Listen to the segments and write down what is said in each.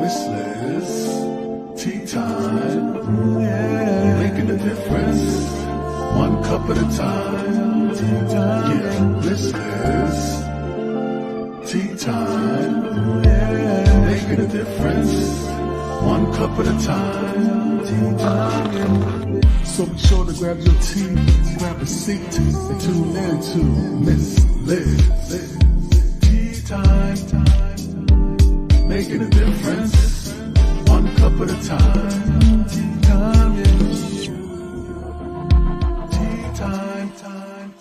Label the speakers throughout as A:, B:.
A: Miss Liz, tea time, yeah. Making a difference, one cup at a time, tea time. Yeah, Miss Liz, tea time, yeah. Making a difference, one cup at a time, tea time. So be sure to grab your tea, grab a seat, and tune in to Miss Liz. Tea time, making a difference, one cup at a time. Tea time, yeah. Tea time, time.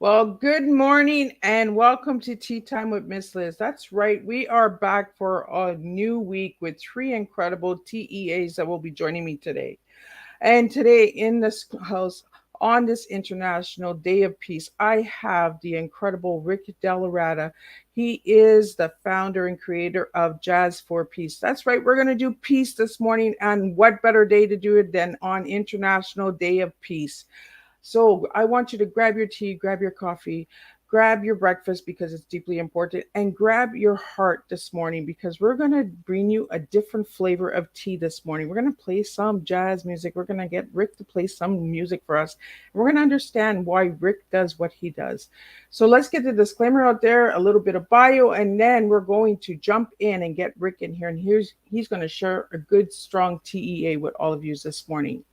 B: Well, good morning and welcome to Tea Time with Miss Liz. That's right. We are back for a new week with three incredible TEAs that will be joining me today. And today in this house, on this International Day of Peace, I have the incredible Rick DellaRatta. He is the founder and creator of Jazz for Peace. That's right. We're going to do peace this morning. And what better day to do it than on International Day of Peace? So I want you to grab your tea, grab your coffee, grab your breakfast because it's deeply important, and grab your heart this morning because we're going to bring you a different flavor of tea this morning. We're going to play some jazz music. We're going to get Rick to play some music for us. We're going to understand why Rick does what he does. So let's get the disclaimer out there, a little bit of bio, and then we're going to jump in and get Rick in here. And he's going to share a good, strong TEA with all of you this morning.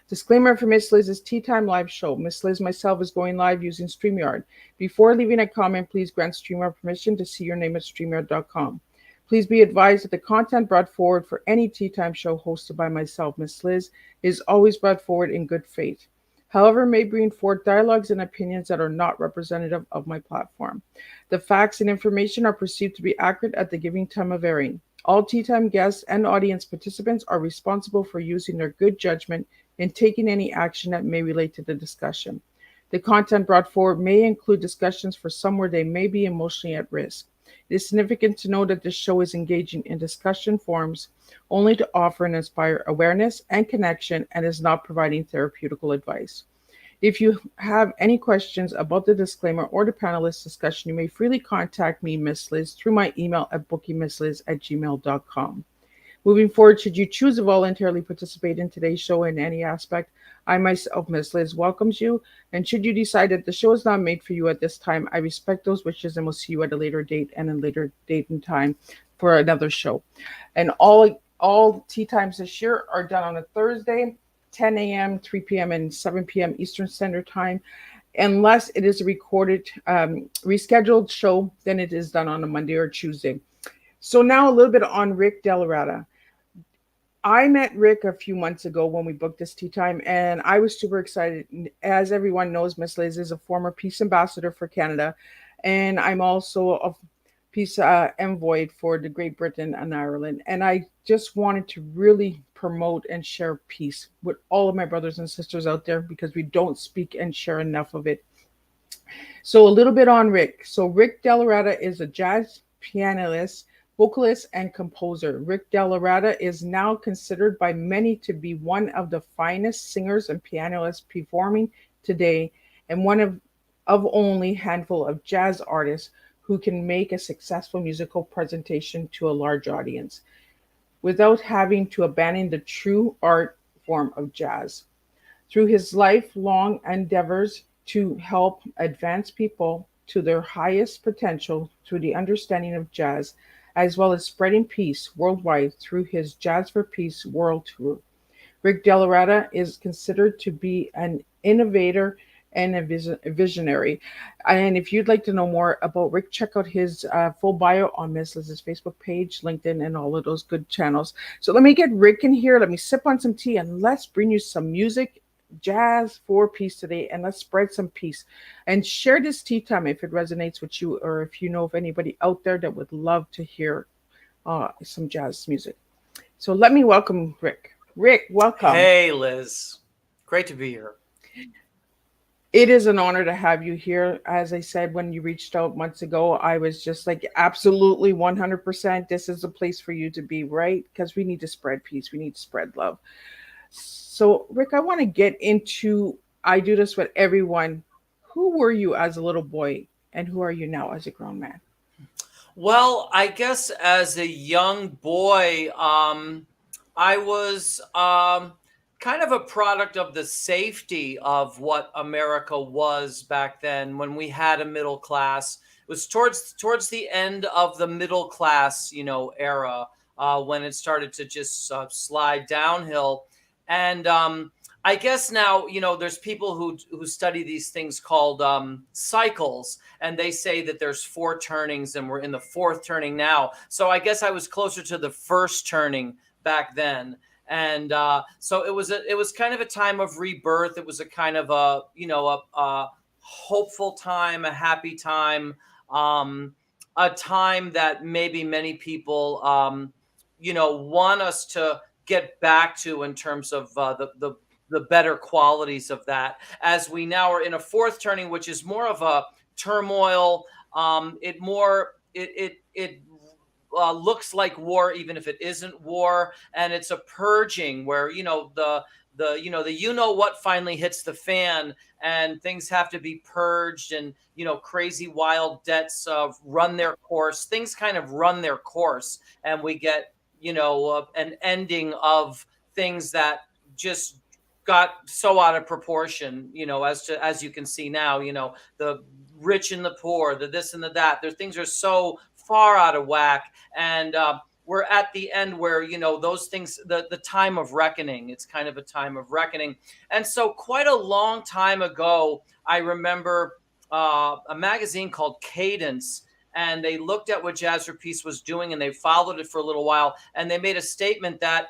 B: Disclaimer for Miss Liz's Tea Time live show. Miss Liz myself is going live using StreamYard. Before leaving a comment, please grant StreamYard permission to see your name at StreamYard.com. Please be advised that the content brought forward for any Tea Time show hosted by myself, Miss Liz, is always brought forward in good faith. However, may bring forth dialogues and opinions that are not representative of my platform. The facts and information are perceived to be accurate at the given time of airing. All Tea Time guests and audience participants are responsible for using their good judgment in taking any action that may relate to the discussion. The content brought forward may include discussions for some where they may be emotionally at risk. It is significant to know that this show is engaging in discussion forums only to offer and inspire awareness and connection and is not providing therapeutical advice. If you have any questions about the disclaimer or the panelist discussion, you may freely contact me, Miss Liz, through my email at bookingmissliz@gmail.com. Moving forward, should you choose to voluntarily participate in today's show in any aspect, I myself, Miss Liz, welcomes you. And should you decide that the show is not made for you at this time, I respect those wishes and will see you at a later date and a later date and time for another show. And all tea times this year are done on a Thursday, 10 a.m., 3 p.m., and 7 p.m. Eastern Standard Time. Unless it is a recorded, rescheduled show, then it is done on a Monday or Tuesday. So now a little bit on Rick DellaRatta. I met Rick a few months ago when we booked this tea time, and I was super excited. As everyone knows, Miss Liz is a former peace ambassador for Canada, and I'm also a peace envoy for the Great Britain and Ireland. And I just wanted to really promote and share peace with all of my brothers and sisters out there because we don't speak and share enough of it. So a little bit on Rick. So Rick DellaRatta is a jazz pianist, vocalist and composer. Rick DellaRatta is now considered by many to be one of the finest singers and pianists performing today, and one of only handful of jazz artists who can make a successful musical presentation to a large audience without having to abandon the true art form of jazz. Through his lifelong endeavors, to help advance people to their highest potential through the understanding of jazz, as well as spreading peace worldwide through his Jazz for Peace World Tour. Rick DellaRatta is considered to be an innovator and a visionary. And if you'd like to know more about Rick, check out his full bio on Miss Liz's Facebook page, LinkedIn, and all of those good channels. So let me get Rick in here. Let me sip on some tea and let's bring you some music, jazz for peace today, and let's spread some peace. And share this tea time if it resonates with you, or if you know of anybody out there that would love to hear some jazz music. So let me welcome Rick. Rick, welcome.
C: Hey, Liz. Great to be here.
B: It is an honor to have you here. As I said, when you reached out months ago, I was just like, absolutely 100%. This is a place for you to be, right? Because we need to spread peace. We need to spread love. So, Rick, I want to get into, I do this with everyone. Who were you as a little boy, and who are you now as a grown man?
C: Well, I guess as a young boy, I was kind of a product of the safety of what America was back then when we had a middle class. It was towards the end of the middle class, era when it started to just slide downhill. And I guess now, there's people who study these things called cycles, and they say that there's 4 turnings and we're in the 4th turning now. So I guess I was closer to the 1st turning back then. And so it was kind of a time of rebirth. It was a kind of a hopeful time, a happy time, a time that maybe many people, want us to get back to in terms of the better qualities of that. As we now are in a 4th turning, which is more of a turmoil. It looks like war, even if it isn't war, and it's a purging where the what finally hits the fan, and things have to be purged, and crazy wild debts run their course. Things kind of run their course, and we get an ending of things that just got so out of proportion. As you can see now, the rich and the poor, the this and the that. Things are so far out of whack, and we're at the end where those things, the time of reckoning. It's kind of a time of reckoning. And so quite a long time ago, I remember a magazine called Cadence, and they looked at what Jazz for Peace was doing, and they followed it for a little while, and they made a statement that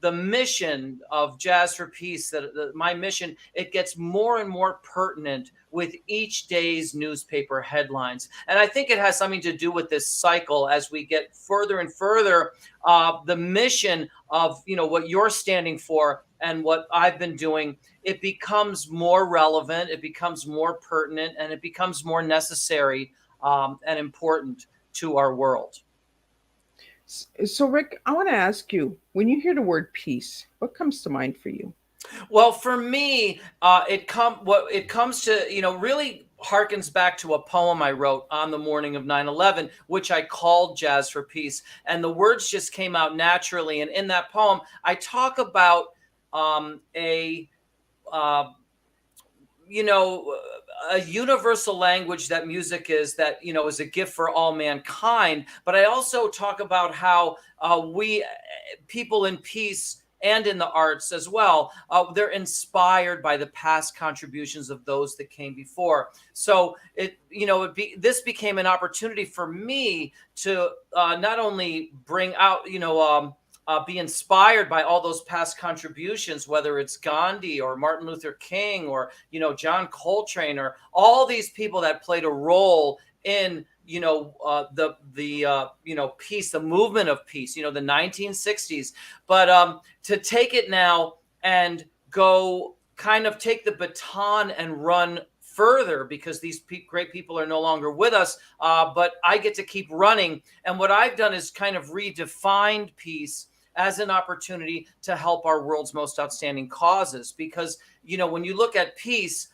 C: the mission of Jazz for Peace, my mission, it gets more and more pertinent with each day's newspaper headlines. And I think it has something to do with this cycle as we get further and further. The mission of, what you're standing for and what I've been doing, it becomes more relevant, it becomes more pertinent, and it becomes more necessary and important to our world.
B: So, Rick, I want to ask you, when you hear the word peace, what comes to mind for you?
C: Well, for me, it comes to, really harkens back to a poem I wrote on the morning of 9/11, which I called Jazz for Peace. And the words just came out naturally. And in that poem, I talk about a universal language that music is, that, is a gift for all mankind. But I also talk about how we, people in peace and in the arts as well, they're inspired by the past contributions of those that came before. So this became an opportunity for me to not only bring out, be inspired by all those past contributions, whether it's Gandhi or Martin Luther King or, John Coltrane, or all these people that played a role in, the peace, the movement of peace, the 1960s. But to take it now and go kind of take the baton and run further, because these great people are no longer with us, but I get to keep running. And what I've done is kind of redefined peace as an opportunity to help our world's most outstanding causes. Because, when you look at peace,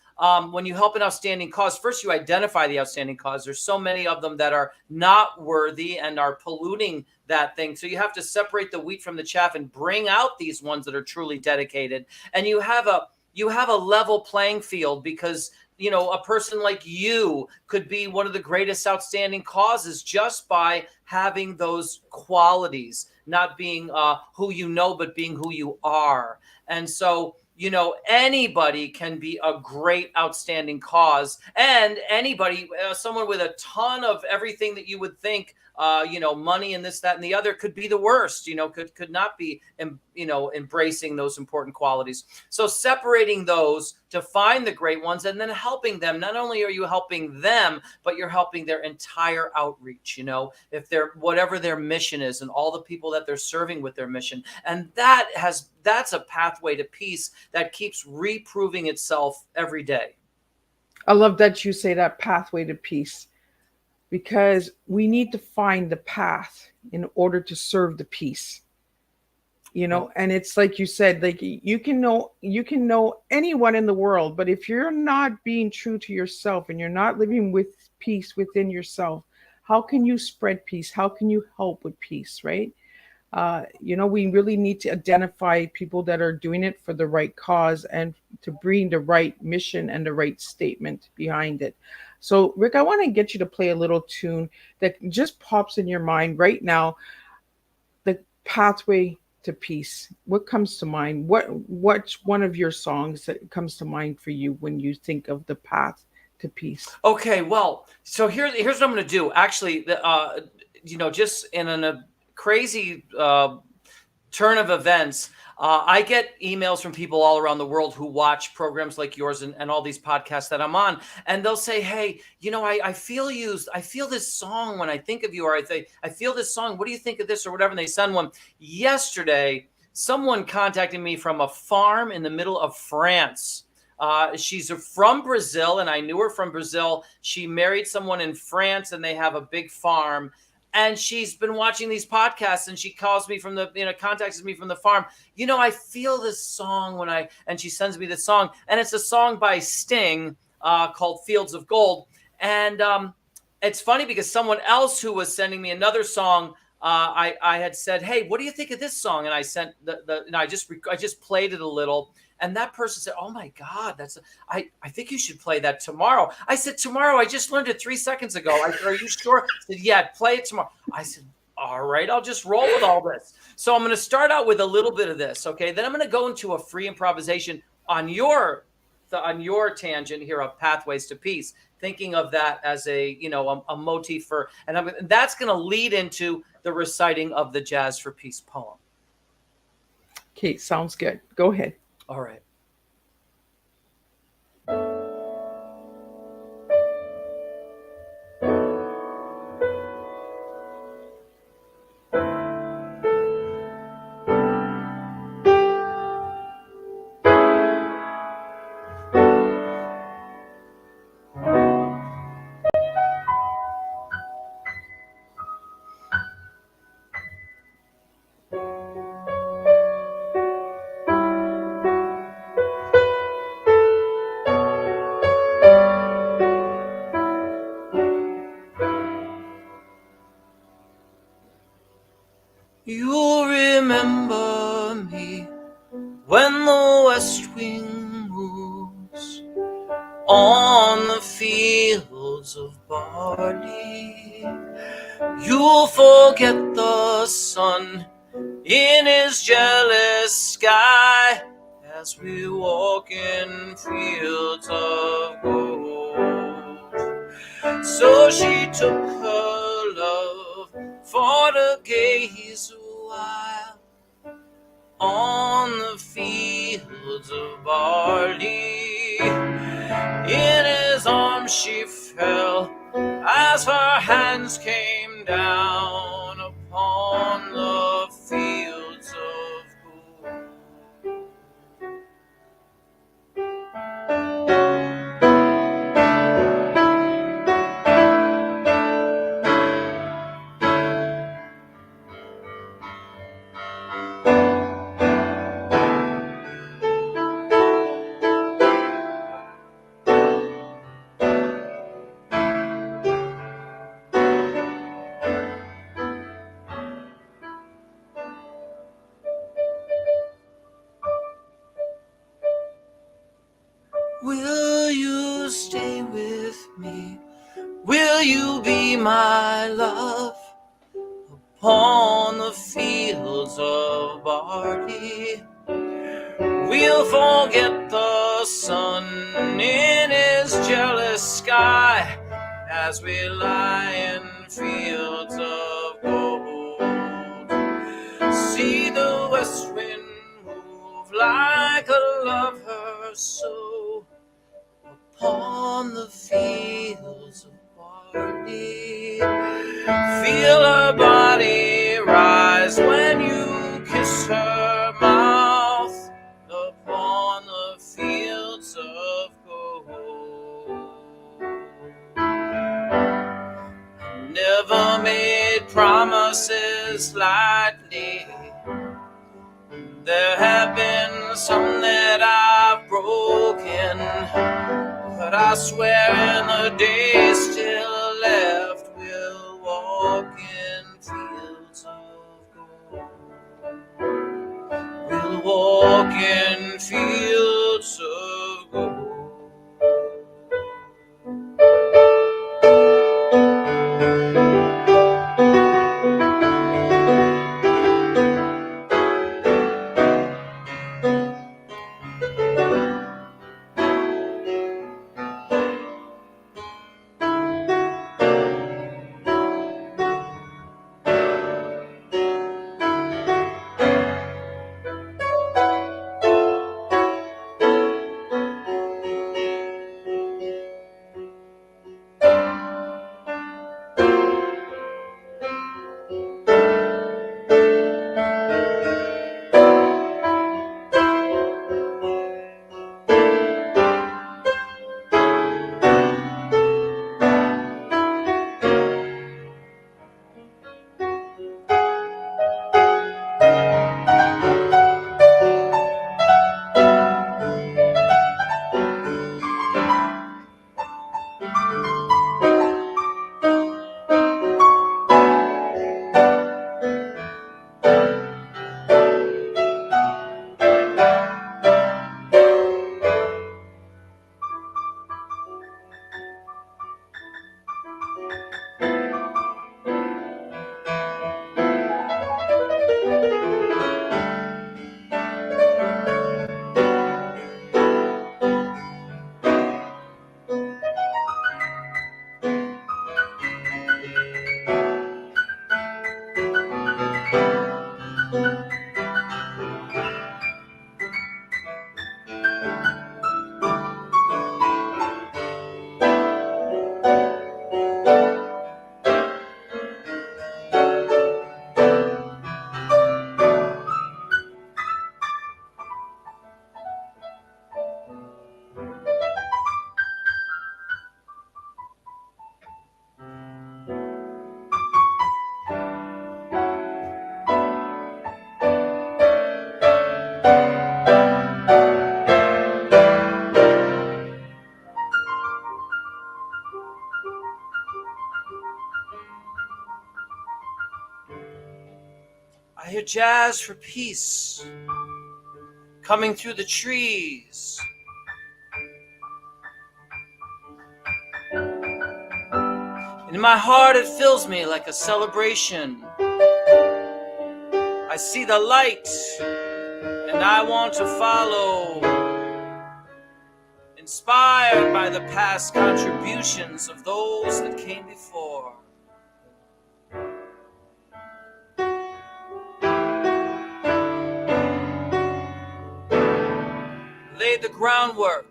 C: when you help an outstanding cause, first you identify the outstanding cause. There's so many of them that are not worthy and are polluting that thing. So you have to separate the wheat from the chaff and bring out these ones that are truly dedicated. And you have you have a level playing field, because a person like you could be one of the greatest outstanding causes just by having those qualities, not being who you know, but being who you are. And so, anybody can be a great outstanding cause, and anybody, someone with a ton of everything that you would think, money and this, that, and the other, could be the worst, could not be, embracing those important qualities. So separating those to find the great ones, and then helping them. Not only are you helping them, but you're helping their entire outreach, if they're, whatever their mission is, and all the people that they're serving with their mission. And that's a pathway to peace that keeps reproving itself every day.
B: I love that you say that, pathway to peace, because we need to find the path in order to serve the peace. And it's like you said, like you can know anyone in the world, but if you're not being true to yourself and you're not living with peace within yourself, how can you spread peace? How can you help with peace, right? We really need to identify people that are doing it for the right cause and to bring the right mission and the right statement behind it. So, Rick, I want to get you to play a little tune that just pops in your mind right now. The pathway to peace. What comes to mind? What's one of your songs that comes to mind for you when you think of the path to peace?
C: Okay, well, so here's what I'm going to do. Actually, just in a crazy turn of events, I get emails from people all around the world who watch programs like yours and all these podcasts that I'm on, and they'll say, "Hey, I feel you. I feel this song when I think of you," or I feel this song. What do you think of this, or whatever? And they send one. Yesterday, someone contacted me from a farm in the middle of France. She's from Brazil, and I knew her from Brazil. She married someone in France, and they have a big farm. And she's been watching these podcasts, and she calls me from contacts me from the farm. I feel this song and she sends me this song, and it's a song by Sting called Fields of Gold. And it's funny because someone else who was sending me another song, I had said, "Hey, what do you think of this song?" And I sent I just played it a little. And that person said, "Oh my God, I think you should play that tomorrow." I said, "Tomorrow? I just learned it 3 seconds ago." I said, "Are you sure?" He said, "Yeah, play it tomorrow." I said, "All right, I'll just roll with all this." So I'm going to start out with a little bit of this, okay? Then I'm going to go into a free improvisation on your tangent here of Pathways to Peace, thinking of that as a motif and that's going to lead into the reciting of the Jazz for Peace poem.
B: Okay, sounds good. Go ahead.
C: All right. You'll remember me when the west wind moves on the fields of barley. You'll forget the sun in his jealous sky as we walk in fields of gold. So she took her love for to gaze a while on the fields of barley. In his arms she fell as her hands came down upon the fields of gold. Will you stay with me? Will you be my love upon the fields of barley? We'll forget the sun in his jealous sky as we lie in fields of gold. See the west wind move like a lover so upon the fields of barley. Feel her body rise when you kiss her mouth upon the fields of gold. Never made promises lightly. There have been some that I've broken, but I swear in the days still left we'll walk in fields of gold. We'll walk in fields of gold. I hear jazz for peace coming through the trees. In my heart it fills me like a celebration. I see the light and I want to follow, inspired by the past contributions of those that came before. Laid the groundwork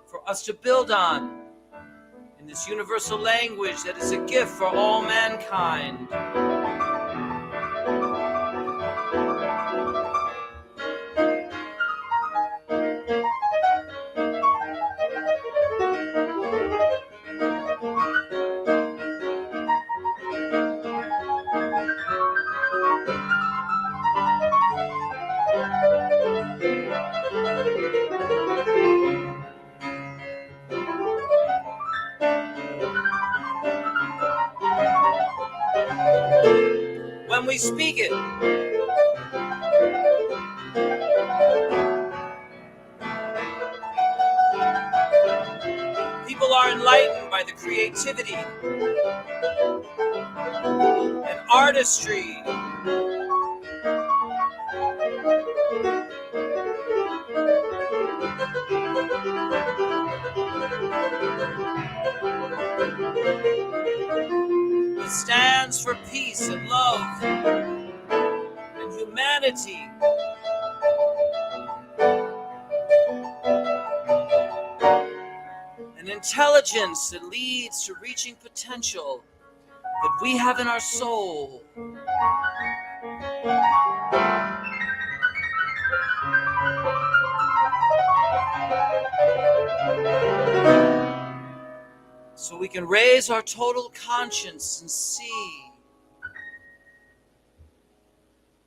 C: for us to build on in this universal language that is a gift for all mankind. When we speak it, are enlightened by the creativity and artistry that stands for peace and love and humanity. An intelligence that leads to reaching potential that we have in our soul. So we can raise our total conscience and see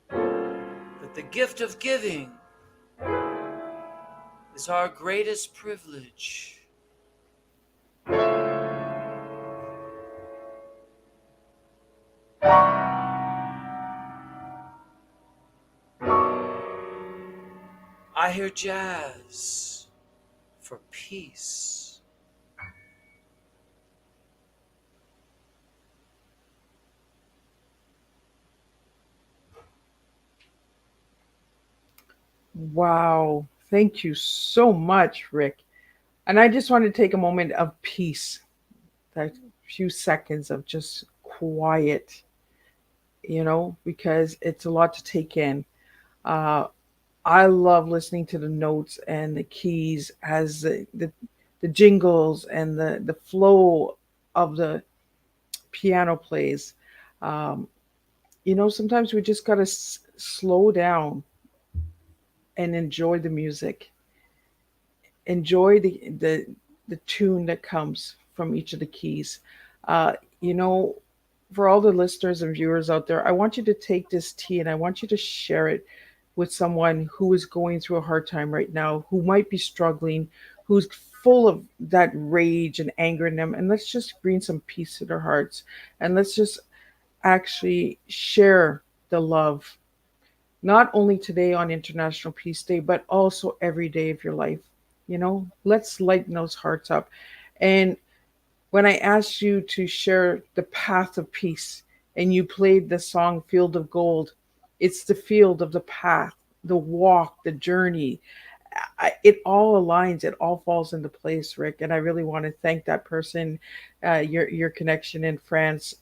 C: that the gift of giving is our greatest privilege. I hear jazz for peace.
B: Wow. Thank you so much, Rick. And I just want to take a moment of peace, that few seconds of just quiet, because it's a lot to take in. Uh, I love listening to the notes and the keys as the jingles and the flow of the piano plays. Um, Sometimes we just got to slow down and enjoy the music, enjoy the tune that comes from each of the keys. Uh, you know, for all the listeners and viewers out there, I want you to take this tea and I want you to share it with someone who is going through a hard time right now, who might be struggling, who's full of that rage and anger in them. And let's just bring some peace to their hearts. And let's just actually share the love, not only today on International Peace Day, but also every day of your life. Let's lighten those hearts up. And when I asked you to share the path of peace and you played the song Field of Gold, it's the field of the path, the walk, the journey. It all aligns, it all falls into place, Rick. And I really want to thank that person, your connection in France.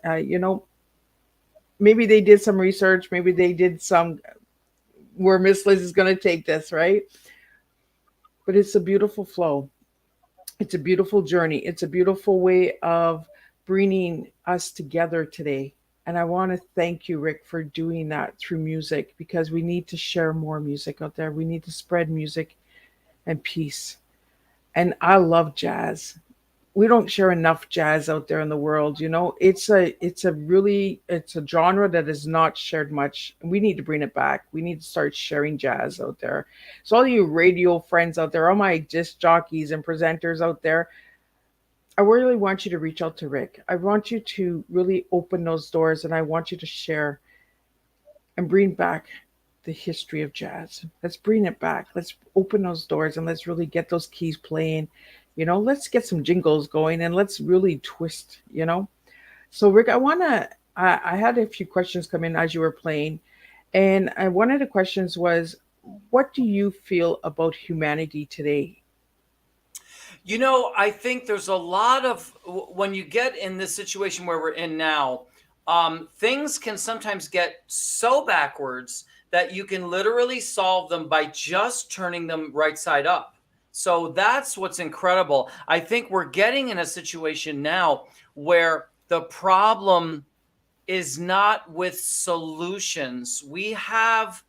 B: Maybe they did some research, maybe they did some where Miss Liz is going to take this, right? But it's a beautiful flow. It's a beautiful journey. It's a beautiful way of bringing us together today. And I want to thank you, Rick, for doing that through music, because we need to share more music out there. We need to spread music and peace. And I love jazz. We don't share enough jazz out there in the world. It's a genre that is not shared much. We need to bring it back. We need to start sharing jazz out there. So all you radio friends out there, all my disc jockeys and presenters out there, I really want you to reach out to Rick. I want you to really open those doors, and I want you to share and bring back the history of jazz. Let's bring it back. Let's open those doors and let's really get those keys playing. Let's get some jingles going and let's really twist. So Rick, I had a few questions come in as you were playing. And one of the questions was, what do you feel about humanity today?
C: I think there's a lot of, when you get in this situation where we're in now, things can sometimes get so backwards that you can literally solve them by just turning them right side up. So that's what's incredible. I think we're getting in a situation now where the problem is not with solutions. We have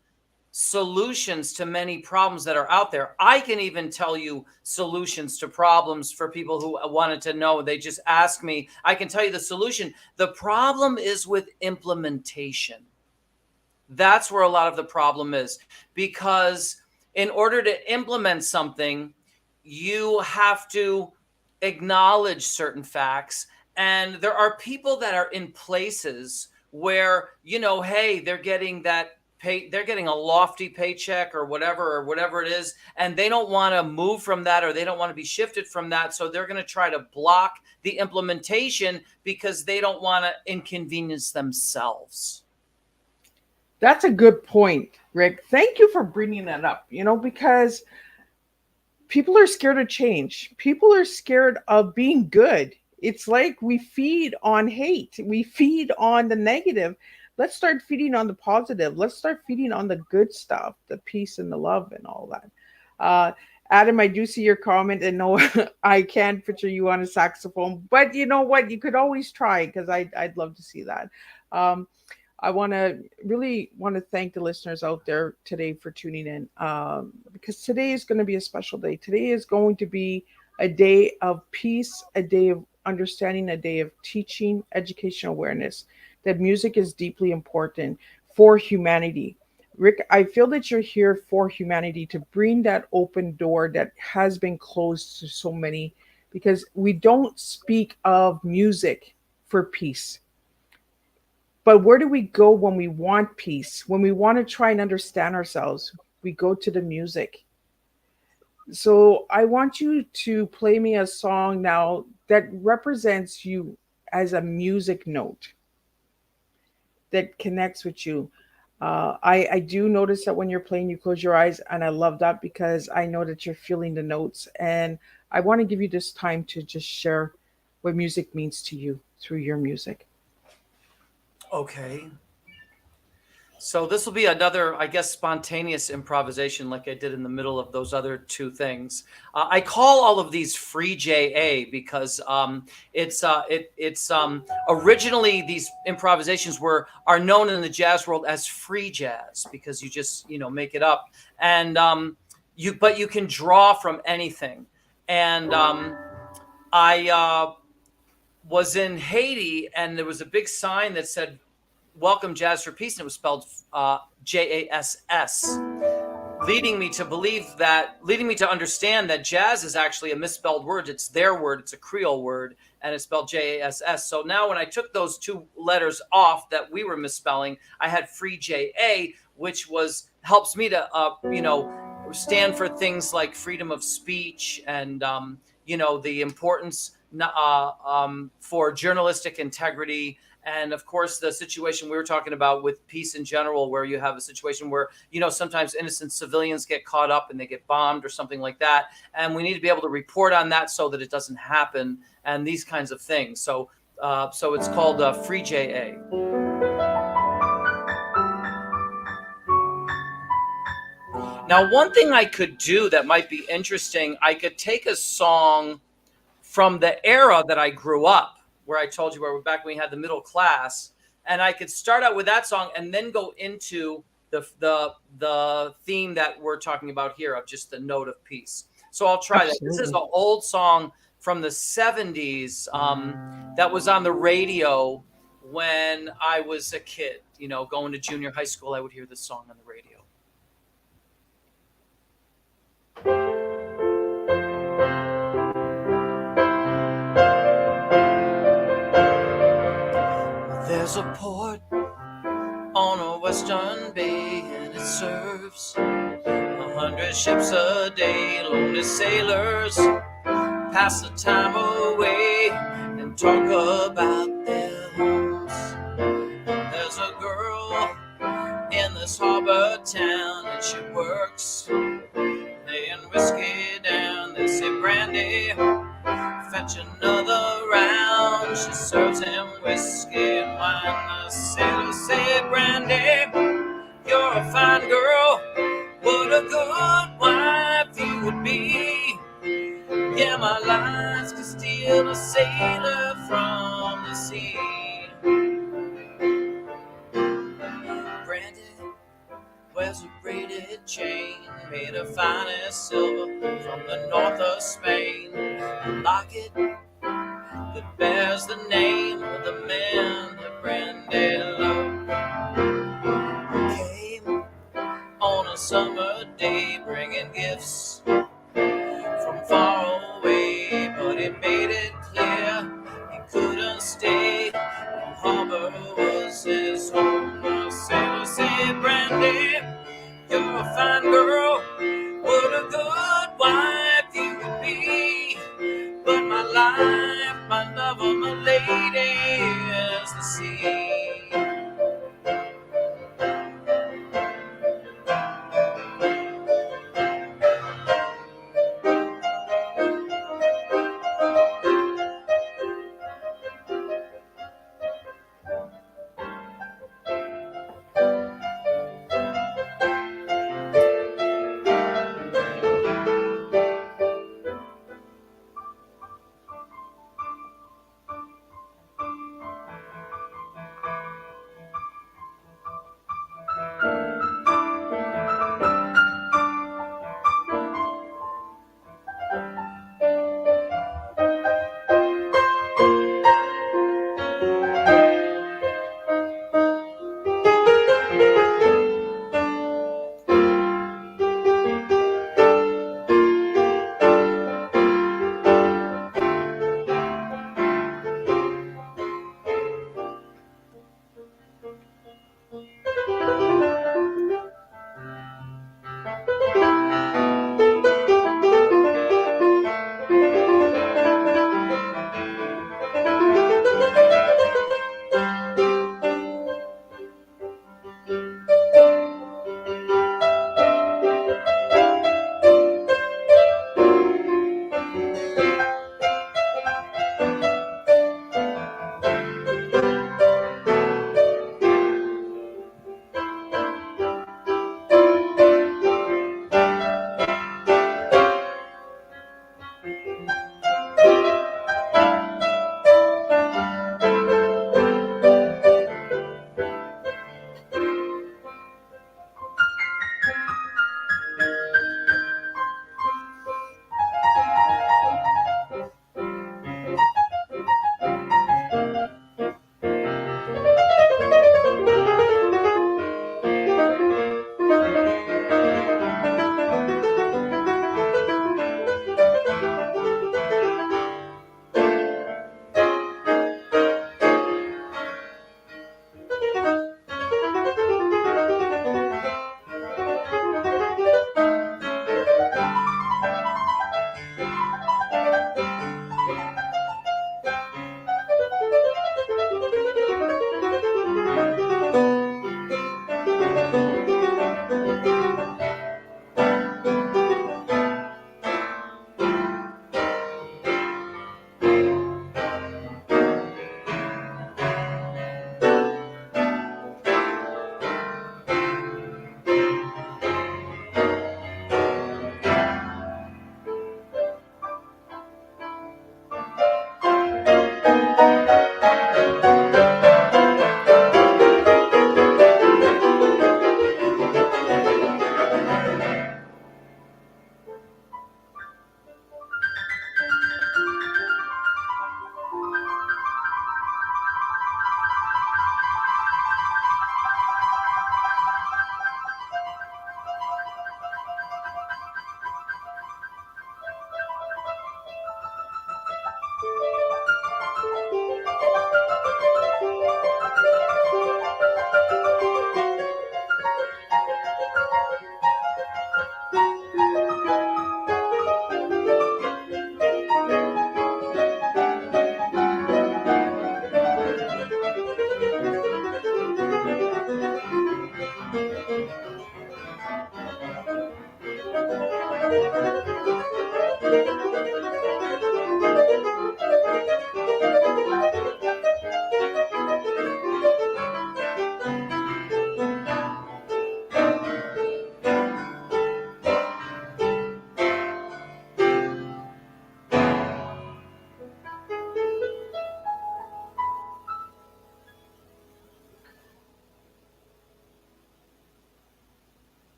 C: solutions to many problems that are out there. I can even tell you solutions to problems for people who wanted to know. They just ask me. I can tell you the solution. The problem is with implementation. That's where a lot of the problem is, because in order to implement something, you have to acknowledge certain facts. And there are people that are in places where, hey, they're getting that they're getting a lofty paycheck or whatever it is, and they don't want to move from that, or they don't want to be shifted from that. So they're going to try to block the implementation because they don't want to inconvenience themselves.
B: That's a good point, Rick. Thank you for bringing that up, because people are scared of change. People are scared of being good. It's like we feed on hate. We feed on the negative. Let's start feeding on the positive. Let's start feeding on the good stuff, the peace and the love and all that. Adam, I do see your comment, and no, I can't picture you on a saxophone, but you know what? You could always try, because I'd love to see that. I really want to thank the listeners out there today for tuning in, because today is going to be a special day. Today is going to be a day of peace, a day of understanding, a day of teaching, educational awareness, that music is deeply important for humanity. Rick, I feel that you're here for humanity, to bring that open door that has been closed to so many, because we don't speak of music for peace. But where do we go when we want peace? When we want to try and understand ourselves, we go to the music. So I want you to play me a song now that represents you as a music note that connects with you. I do notice that when you're playing, you close your eyes, and I love that, because I know that you're feeling the notes. And I want to give you this time to just share what music means to you through your music.
C: Okay. So this will be another, I guess, spontaneous improvisation, like I did in the middle of those other two things. I call all of these free JA because it's originally these improvisations are known in the jazz world as free jazz, because you just make it up, and but you can draw from anything. And I was in Haiti, and there was a big sign that said "Welcome Jazz for Peace," and it was spelled JASS, leading me to understand that jazz is actually a misspelled word. It's their word. It's a Creole word, and it's spelled JASS. So now when I took those two letters off that we were misspelling, I had free JA, which helps me to stand for things like freedom of speech and the importance for journalistic integrity. And of course, the situation we were talking about with peace in general, where you have a situation where, sometimes innocent civilians get caught up and they get bombed or something like that. And we need to be able to report on that so that it doesn't happen, and these kinds of things. So it's called Free JA. Now, one thing I could do that might be interesting, I could take a song from the era that I grew up, where I told you where we're back when we had the middle class, and I could start out with that song and then go into the theme that we're talking about here of just the note of peace. So I'll try that. This is an old song from the 70s that was on the radio when I was a kid. Going to junior high school, I would hear this song on the radio. There's a port on a western bay, and it serves 100 ships a day. Lonely sailors pass the time away and talk about their homes. There's a girl in this harbor town, and she works laying whiskey down. They say, "Brandy, fetch another round." She serves him whiskey and wine. The sailors say, "Brandy, you're a fine girl. What a good wife you would be. Yeah, my lines could steal a sailor from the sea." Brandy wears a braided chain made of finest silver from the north of Spain. A locket that bears the name of the man that Brandy loved. Came on a summer day bringing gifts from far away, but he made it clear he couldn't stay. The harbor was his home. The sailors say, "Brandy, girl, what a good wife you would be. But my life, my love, oh, my lady is the sea.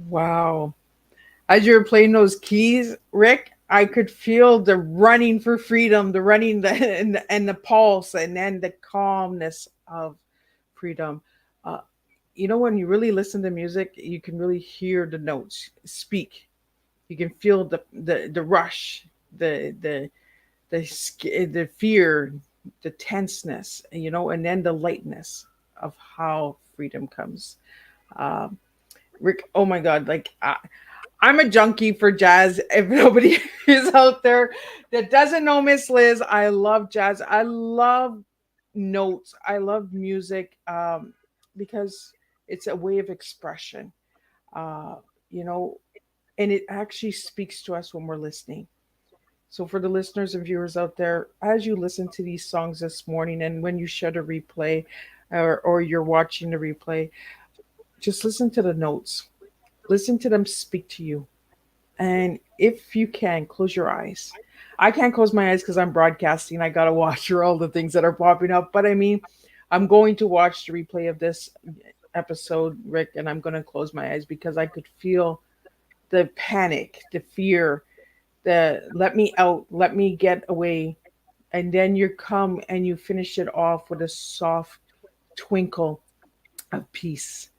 B: Wow. As you were playing those keys, Rick, I could feel the running for freedom, the running the and the pulse, and then the calmness of freedom. Uh, when you really listen to music, you can really hear the notes speak. You can feel the rush, the fear, the tenseness, and then the lightness of how freedom comes. Um, Rick, oh my God, like I'm a junkie for jazz. If nobody is out there that doesn't know Miss Liz, I love jazz. I love notes. I love music because it's a way of expression, uh, you know, and it actually speaks to us when we're listening. So, for the listeners and viewers out there, as you listen to these songs this morning and when you shut a replay or you're watching the replay, just listen to the notes. Listen to them speak to you. And if you can, close your eyes. I can't close my eyes because I'm broadcasting. I got to watch for all the things that are popping up. But I mean, I'm going to watch the replay of this episode, Rick, and I'm going to close my eyes because I could feel the panic, the fear, the let me out, let me get away. And then you come and you finish it off with a soft twinkle of peace,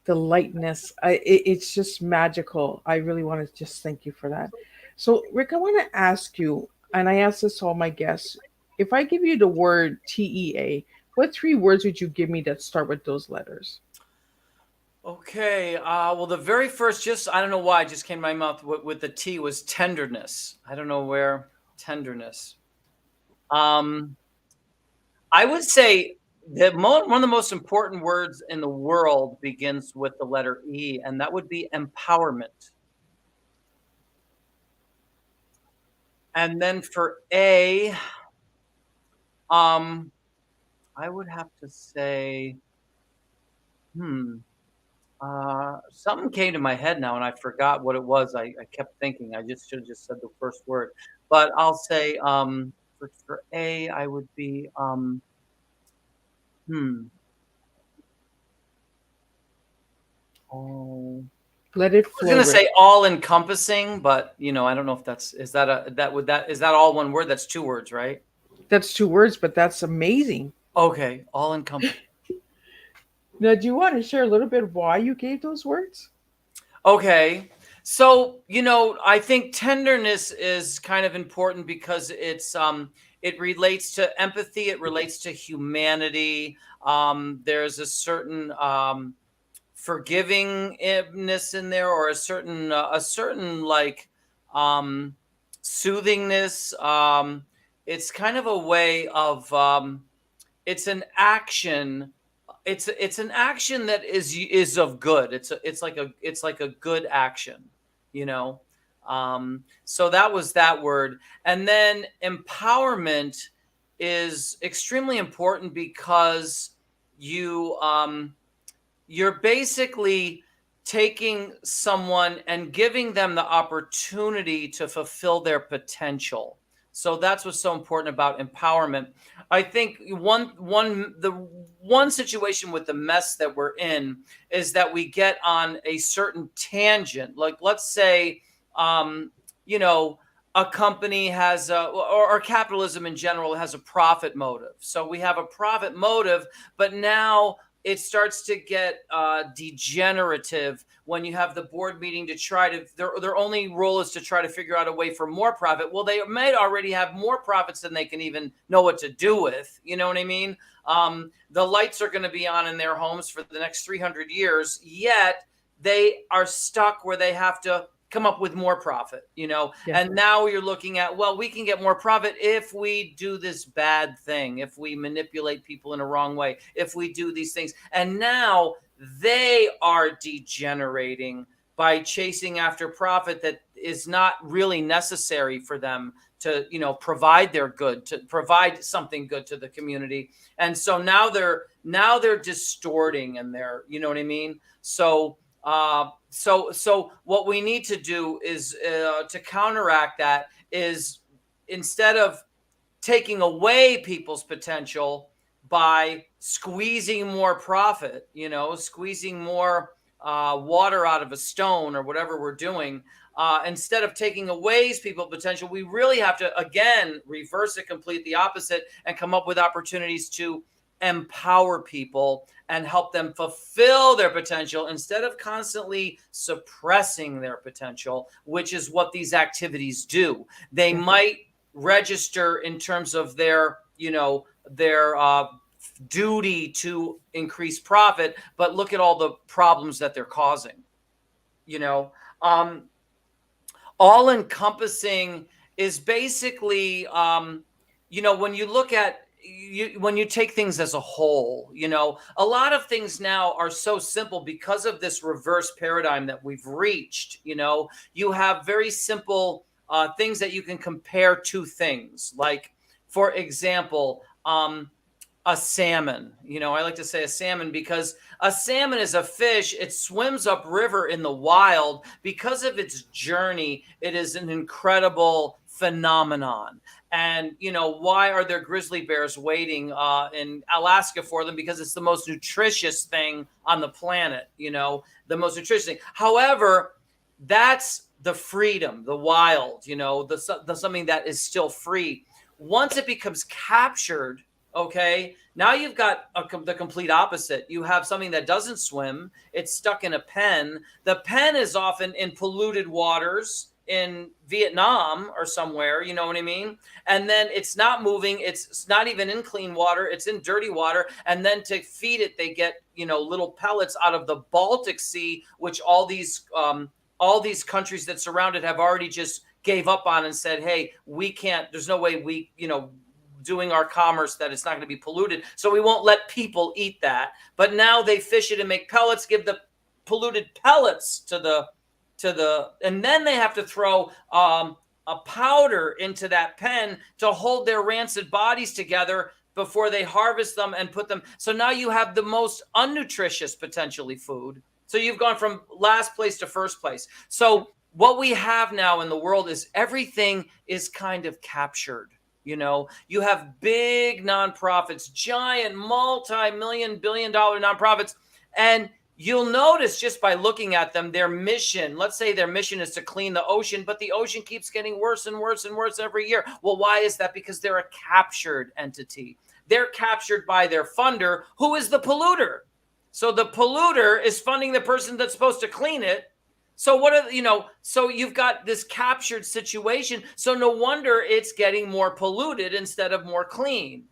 B: the lightness. It's just magical. I really want to just thank you for that. So, Rick, I want to ask you, and I ask this to all my guests, if I give you the word TEA, what three words would you give me that start with those letters?
C: Okay. Well, the very first, I don't know why, it just came to my mouth with the T was tenderness. I don't know where tenderness. I would say that one of the most important words in the world begins with the letter E, and that would be empowerment. And then for A, I would have to say, something came to my head now, and I forgot what it was. I kept thinking. I just should have just said the first word. But I'll say for A, I would be oh.
B: Let it
C: I was
B: flow,
C: gonna
B: Rick.
C: say all encompassing, but I don't know if is that all one word? That's two words, right?
B: That's two words, but that's amazing.
C: Okay, all encompassing.
B: Now, do you want to share a little bit why you gave those words?
C: Okay. So, I think tenderness is kind of important because it relates to empathy, it relates to humanity. There's a certain forgivingness in there, or a certain like soothingness. It's kind of a way of it's an action. It's an action that is of good. It's like a good action, you know. So that was that word. And then empowerment is extremely important because you're basically taking someone and giving them the opportunity to fulfill their potential. So that's what's so important about empowerment. I think the one situation with the mess that we're in is that we get on a certain tangent. Like, let's say, a company has or capitalism in general has a profit motive. So we have a profit motive, but now it starts to get degenerative when you have the board meeting to try to, their only role is to try to figure out a way for more profit. Well, they may already have more profits than they can even know what to do with. You know what I mean? The lights are going to be on in their homes for the next 300 years, yet they are stuck where they have to come up with more profit, Yeah. And now you're looking at, well, we can get more profit if we do this bad thing, if we manipulate people in a wrong way, if we do these things. And now they are degenerating by chasing after profit that is not really necessary for them to, provide their good, to provide something good to the community. And so now they're distorting, and they're, you know what I mean? So what we need to do is to counteract that is, instead of taking away people's potential by squeezing more profit, squeezing more water out of a stone or whatever we're doing, instead of taking away people's potential, we really have to, again, reverse it, complete the opposite, and come up with opportunities to empower people and help them fulfill their potential instead of constantly suppressing their potential, which is what these activities do. They might register in terms of their duty to increase profit, but look at all the problems that they're causing. All encompassing is basically, when you look at when you take things as a whole, a lot of things now are so simple because of this reverse paradigm that we've reached. You have very simple things that you can compare to things. Like, for example, a salmon. I like to say a salmon because a salmon is a fish. It swims upriver in the wild. Because of its journey, it is an incredible phenomenon. And, why are there grizzly bears waiting in Alaska for them? Because it's the most nutritious thing on the planet, the most nutritious thing. However, that's the freedom, the wild, the something that is still free. Once it becomes captured, okay, now you've got the complete opposite. You have something that doesn't swim. It's stuck in a pen. The pen is often in polluted waters in Vietnam or somewhere, you know what I mean? And then it's not moving. It's not even in clean water. It's in dirty water. And then to feed it, they get, little pellets out of the Baltic Sea, which all these countries that surround it have already just gave up on and said, hey, we can't, there's no way we, doing our commerce that it's not going to be polluted. So we won't let people eat that. But now they fish it and make pellets, give the polluted pellets to the, and then they have to throw a powder into that pen to hold their rancid bodies together before they harvest them and put them. So now you have the most unnutritious potentially food. So you've gone from last place to first place. So what we have now in the world is everything is kind of captured. You have big nonprofits, giant multi-million, billion-dollar nonprofits, and you'll notice just by looking at them, their mission, let's say their mission is to clean the ocean, but the ocean keeps getting worse and worse and worse every year. Well, why is that? Because they're a captured entity. They're captured by their funder, who is the polluter. So the polluter is funding the person that's supposed to clean it. So so you've got this captured situation. So no wonder it's getting more polluted instead of more clean,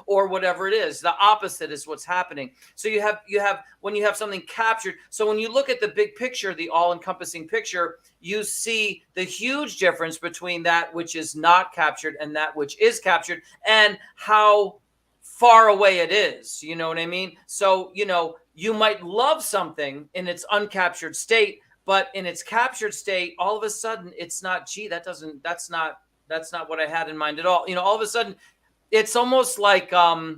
C: or whatever it is. The opposite is what's happening. So you have when you have something captured. So when you look at the big picture, the all-encompassing picture, you see the huge difference between that which is not captured and that which is captured, and how far away it is. You know what I mean? So, you might love something in its uncaptured state, but in its captured state, all of a sudden it's not, that's not what I had in mind at all. All of a sudden it's almost like, my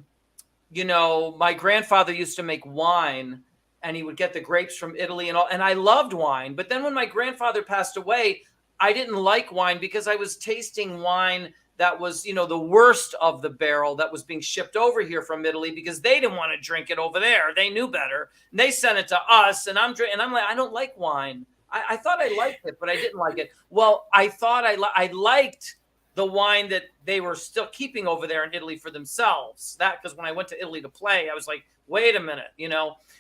C: grandfather used to make wine, and he would get the grapes from Italy and all. And I loved wine. But then when my grandfather passed away, I didn't like wine because I was tasting wine that was, the worst of the barrel that was being shipped over here from Italy, because they didn't want to drink it over there. They knew better. And they sent it to us, and I'm like, I don't like wine. I thought I liked it, but I didn't like it. Well, I thought I liked the wine that they were still keeping over there in Italy for themselves. That, because when I went to Italy to play, I was like, wait a minute,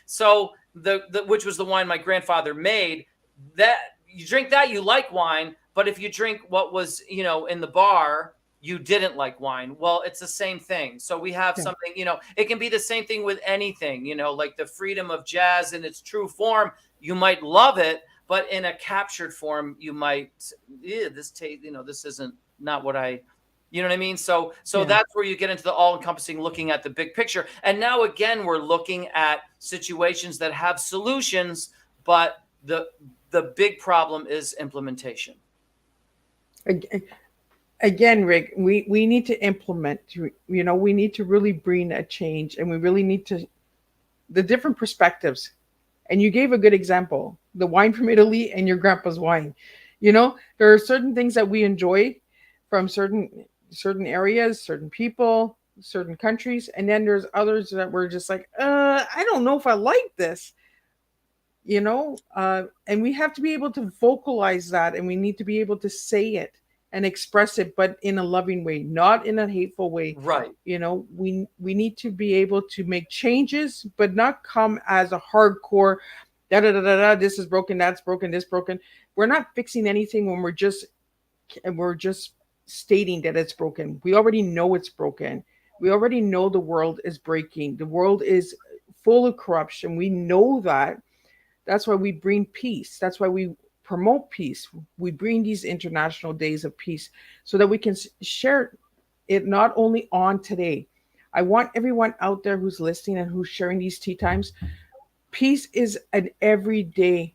C: So which was the wine my grandfather made. That you drink that, you like wine, but if you drink what was, in the bar, you didn't like wine. Well, it's the same thing. So we have something, it can be the same thing with anything, like the freedom of jazz in its true form. You might love it, but in a captured form, you might, this taste, this isn't not what I, you know what I mean? So that's where you get into the all-encompassing, looking at the big picture. And now again, we're looking at situations that have solutions, but the big problem is implementation.
B: Again, Rick, we need to implement, we need to really bring a change, and we really need to, the different perspectives. And you gave a good example, the wine from Italy and your grandpa's wine. There are certain things that we enjoy from certain areas, certain people, certain countries. And then there's others that we're just like, I don't know if I like this, and we have to be able to vocalize that, and we need to be able to say it and express it, but in a loving way, not in a hateful way.
C: Right.
B: We need to be able to make changes, but not come as a hardcore, this is broken, that's broken, this broken. We're not fixing anything when we're just stating that it's broken. We already know it's broken. We already know the world is breaking. The world is full of corruption. We know that. That's why we bring peace. That's why we promote peace. We bring these international days of peace so that we can share it not only on today. I want everyone out there who's listening and who's sharing these tea times. Peace is an everyday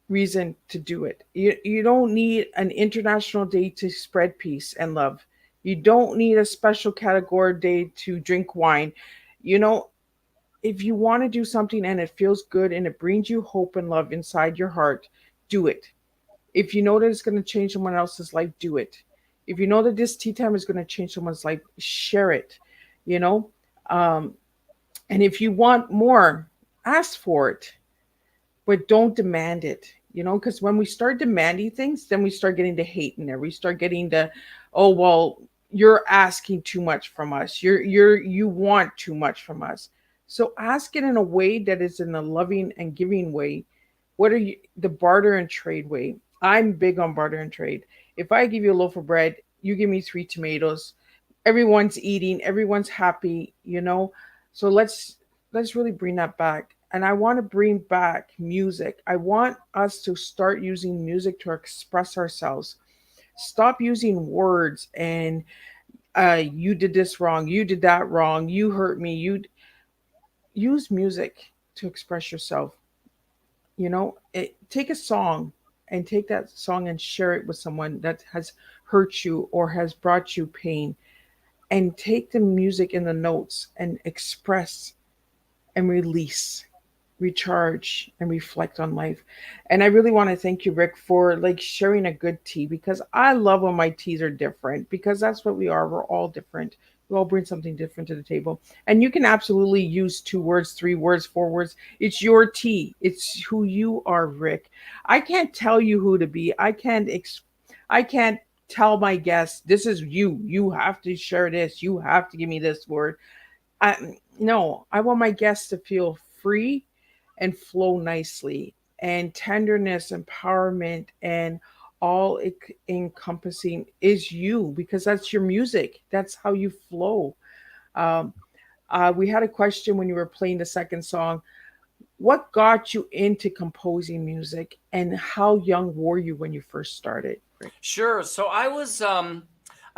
B: reason to do it. You don't need an international day to spread peace and love. You don't need a special category day to drink wine. You know, if you want to do something and it feels good and it brings you hope and love inside your heart, do it. If you know that it's going to change someone else's life, do it. If you know that this tea time is going to change someone's life, share it. You know, um, and if you want more, ask for it, but don't demand it. You know, because when we start demanding things, then we start getting the hate in there. We start getting the, oh well, you're asking too much from us. You want too much from us. So ask it in a way that is in a loving and giving way. What are you, the barter and trade way? I'm big on barter and trade. If I give you a loaf of bread, you give me 3 tomatoes. Everyone's eating, everyone's happy, you know. So let's really bring that back. And I want to bring back music. I want us to start using music to express ourselves. Stop using words and you did this wrong, you did that wrong, you hurt me. You use music to express yourself. You know, take a song and take that song and share it with someone that has hurt you or has brought you pain, and take the music and the notes and express and release, recharge and reflect on life. And I really want to thank you, Rick, for like sharing a good tea, because I love when my teas are different, because that's what we are. We're all different. We all bring something different to the table. And you can absolutely use 2 words, 3 words, 4 words. It's your tea. It's who you are, Rick. I can't tell you who to be. I can't tell my guests, this is you. You have to share this. You have to give me this word. I no, I want my guests to feel free and flow nicely, and tenderness, empowerment, and all encompassing is you, because that's your music. That's how you flow. Um, we had a question when you were playing the second song. What got you into composing music, and how young were you when you first started?
C: Sure. So I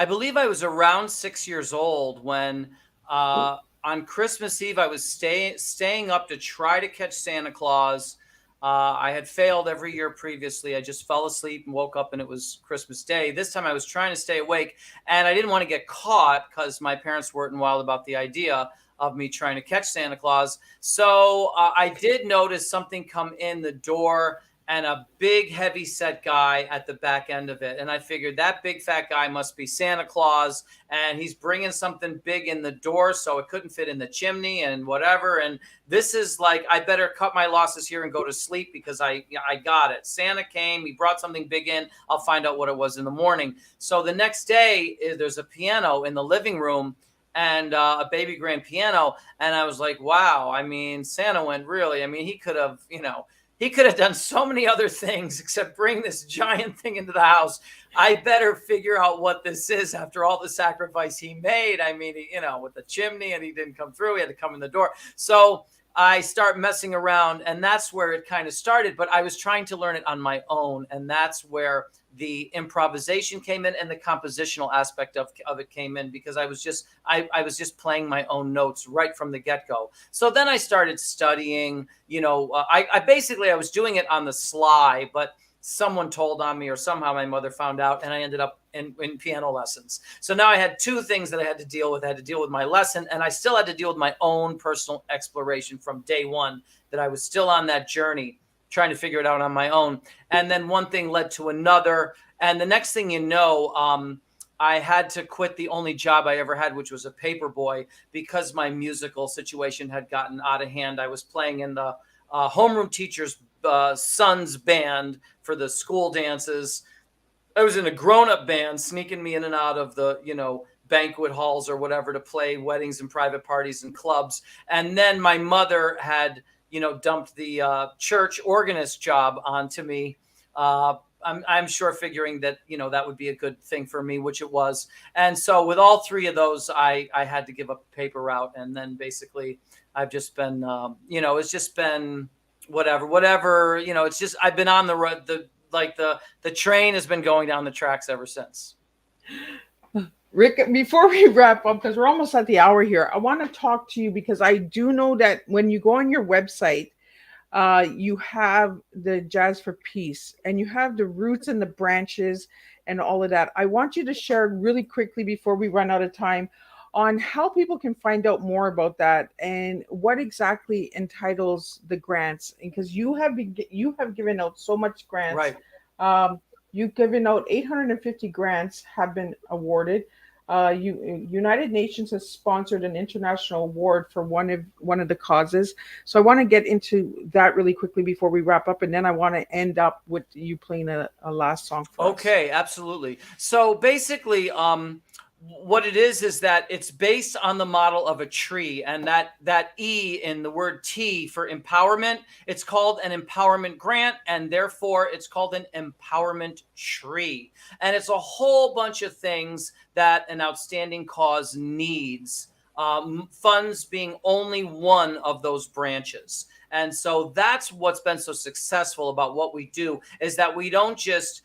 C: believe I was around 6 years old when, on Christmas Eve, I was staying up to try to catch Santa Claus. I had failed every year previously. I just fell asleep and woke up and it was Christmas Day. This time I was trying to stay awake, and I didn't want to get caught because my parents weren't wild about the idea of me trying to catch Santa Claus. So I did notice something come in the door, and a big heavy set guy at the back end of it. And I figured that big fat guy must be Santa Claus, and he's bringing something big in the door, so it couldn't fit in the chimney and whatever. And this is like, I better cut my losses here and go to sleep, because I got it. Santa came, he brought something big in. I'll find out what it was in the morning. So the next day, there's a piano in the living room, and a baby grand piano. And I was like, wow, I mean, Santa went really, I mean, he could have, he could have done so many other things except bring this giant thing into the house. I better figure out what this is after all the sacrifice he made. I mean, with the chimney, and he didn't come through. He had to come in the door. So I start messing around, and that's where it kind of started. But I was trying to learn it on my own, and that's where the improvisation came in, and the compositional aspect of it came in, because I was just playing my own notes right from the get-go. So then I started studying. I was doing it on the sly, but someone told on me, or somehow my mother found out, and I ended up in piano lessons. So now I had 2 things that I had to deal with. I had to deal with my lesson, and I still had to deal with my own personal exploration from day one, that I was still on that journey, trying to figure it out on my own. And then one thing led to another. And the next thing you know, I had to quit the only job I ever had, which was a paper boy, because my musical situation had gotten out of hand. I was playing in the homeroom teacher's son's band for the school dances. I was in a grown-up band, sneaking me in and out of the, banquet halls or whatever to play weddings and private parties and clubs. And then my mother had, dumped the church organist job onto me. I'm sure figuring that, that would be a good thing for me, which it was. And so with all three of those, I had to give up the paper route. And then basically I've just been, it's just been whatever, it's just, I've been on the road, the train has been going down the tracks ever since.
B: Rick, before we wrap up, because we're almost at the hour here, I want to talk to you because I do know that when you go on your website, you have the Jazz for Peace and you have the roots and the branches and all of that. I want you to share really quickly before we run out of time on how people can find out more about that and what exactly entitles the grants, because you have given out so much grants.
C: Right.
B: You've given out 850 grants have been awarded. United Nations has sponsored an international award for one of the causes. So I want to get into that really quickly before we wrap up, and then I want to end up with you playing a last song for us.
C: Okay, absolutely. So basically, what it is that it's based on the model of a tree, and that E in the word T for empowerment, it's called an empowerment grant, and therefore it's called an empowerment tree. And it's a whole bunch of things that an outstanding cause needs, funds being only one of those branches. And so that's what's been so successful about what we do, is that we don't just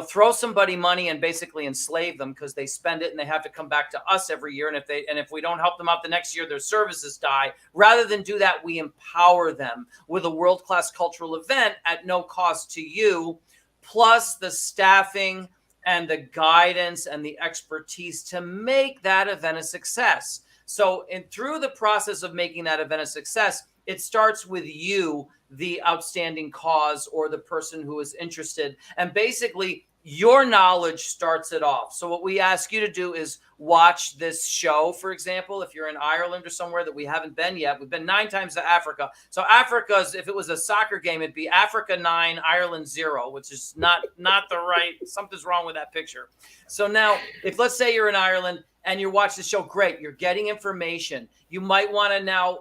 C: throw somebody money and basically enslave them because they spend it and they have to come back to us every year. And if we don't help them out the next year, their services die. Rather than do that, we empower them with a world-class cultural event at no cost to you, plus the staffing and the guidance and the expertise to make that event a success. So through the process of making that event a success, it starts with you, the outstanding cause or the person who is interested. And basically, your knowledge starts it off. So what we ask you to do is watch this show, for example, if you're in Ireland or somewhere that we haven't been yet. We've been 9 times to Africa. So Africa's, if it was a soccer game, it'd be Africa 9, Ireland 0, which is not the right, something's wrong with that picture. So now, if let's say you're in Ireland and you're watching the show, great, you're getting information. You might want to now